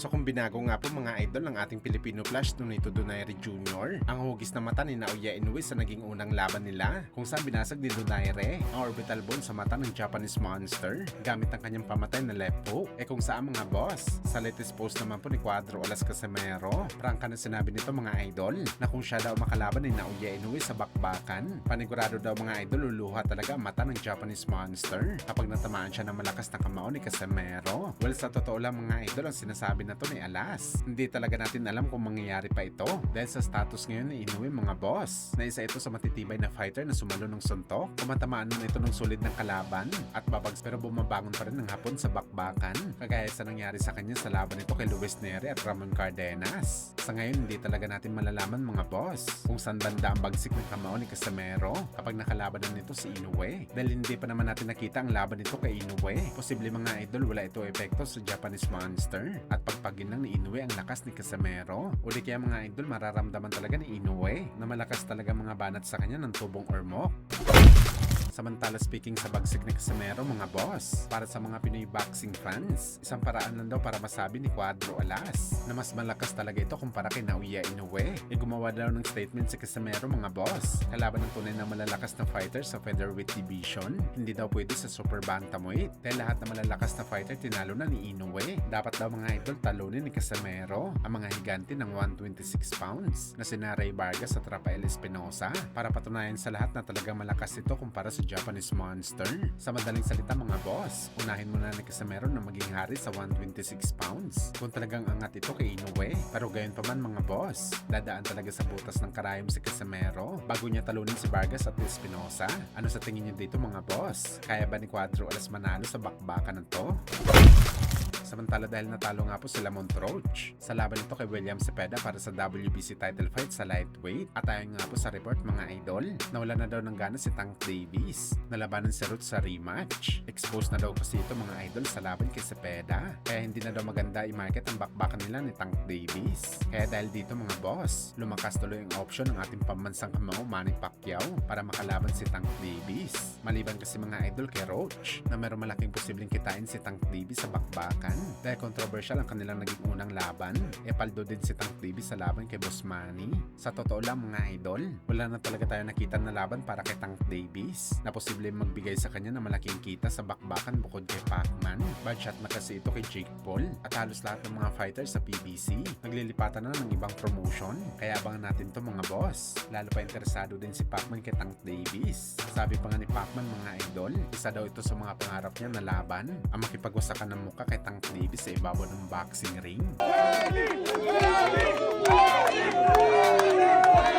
So kung binago nga po mga idol ng ating Filipino Flash Nonito Donaire Jr. ang hugis na mata ni Naoya Inoue sa naging unang laban nila, kung saan binasag ni Donaire ang orbital bone sa mata ng Japanese Monster gamit ang kanyang pamatay na left hook. Kung saan mga boss, sa latest post naman po ni Cuadro Alas Casimero, prangka na sinabi nito mga idol na kung siya daw makalaban ni Naoya Inoue sa bakbakan, panigurado daw mga idol luluha talaga ang mata ng Japanese Monster kapag natamaan siya ng malakas na kamao ni Casimero. Well, sa totoo lang mga idol, ang sinasabi na to ni Alas, hindi talaga natin alam kung mangyayari pa ito dahil sa status ngayon ni Inoue mga boss, na isa ito sa matitibay na fighter na sumalo ng suntok, kumatamaan nun ito ng solid ng kalaban at babags pero bumabangon pa rin ng hapon sa bakbakan, kagaya sa nangyari sa kanya sa laban nito kay Luis Neri at Ramon Cardenas. Sa ngayon hindi talaga natin malalaman mga boss kung saan banda ang bagsik ng kamao ni Casimero kapag nakalaban na nito si Inoue, dahil hindi pa naman natin nakita ang laban nito kay Inoue. Posible mga idol wala ito epekto sa Japanese Monster at pagpagin lang ni Inoue ang lakas ni Casimero, o di kaya mga idol mararamdaman talaga ni Inoue na malakas talaga mga banat sa kanya ng tubong ormok. Samantala speaking sa bagsik ni Casimero mga boss, para sa mga Pinoy boxing fans, isang paraan lang daw para masabi ni Cuadro Alas na mas malakas talaga ito kumpara kay Naoya Inoue. Gumawa daw ng statement si Casimero mga boss, kalaban ng tunay na malalakas na fighter sa featherweight division, hindi daw pwede sa super bantamweight dahil lahat na malalakas na fighter tinalo na ni Inoue. Dapat daw mga idol talunin ni Casimero ang mga higante ng 126 pounds na sina Ray Vargas at Rafael Espinosa para patunayan sa lahat na talagang malakas ito kumpara sa Japanese Monster. Sa madaling salita mga boss, unahin muna ni Casimero na maging hari sa 126 pounds kung talagang angat ito kay Inoue. Pero gayon pa man mga boss, dadaan talaga sa butas ng karayom si Casimero bago niya talunin si Vargas at Espinosa. Ano sa tingin niyo dito mga boss? Kaya ba ni Cuadro Alas manalo sa bakbakan na to? Samantala dahil natalo nga po sila Montroach sa laban nito kay William Cepeda para sa WBC title fight sa lightweight, at ayon nga po sa report mga idol, nawala na daw ng gana si Tank Davis na labanan si Ruth sa rematch. Exposed na daw kasi ito mga idol sa laban kay Cepeda, kaya hindi na daw maganda i-market ang bakbakan nila ni Tank Davis. Kaya dahil dito mga boss, lumakas tuloy ang option ng ating pambansang kamao Manny Pacquiao para makalaban si Tank Davis. Maliban kasi mga idol kay Roach na meron malaking posibleng kitain si Tank Davis sa bakbakan dahil controversial ang kanilang naging unang laban. Paldo din si Tank Davis sa laban kay Boss Manny. Sa totoo lang mga idol, wala na talaga tayo nakita na laban para kay Tank Davis na posible magbigay sa kanya ng malaking kita sa bakbakan bukod kay Pacman. Bad shot na kasi ito kay Jake Paul at halos lahat ng mga fighters sa PBC naglilipatan na ng ibang promotion, kaya abangan natin to mga boss. Lalo pa interesado din si Pacman kay Tank Davis. Sabi pa nga ni Pacman mga idol, isa daw ito sa mga pangarap niya na laban ang makipagwasakan ng muka kay Tank Davis sa ibabaw ng boxing ring.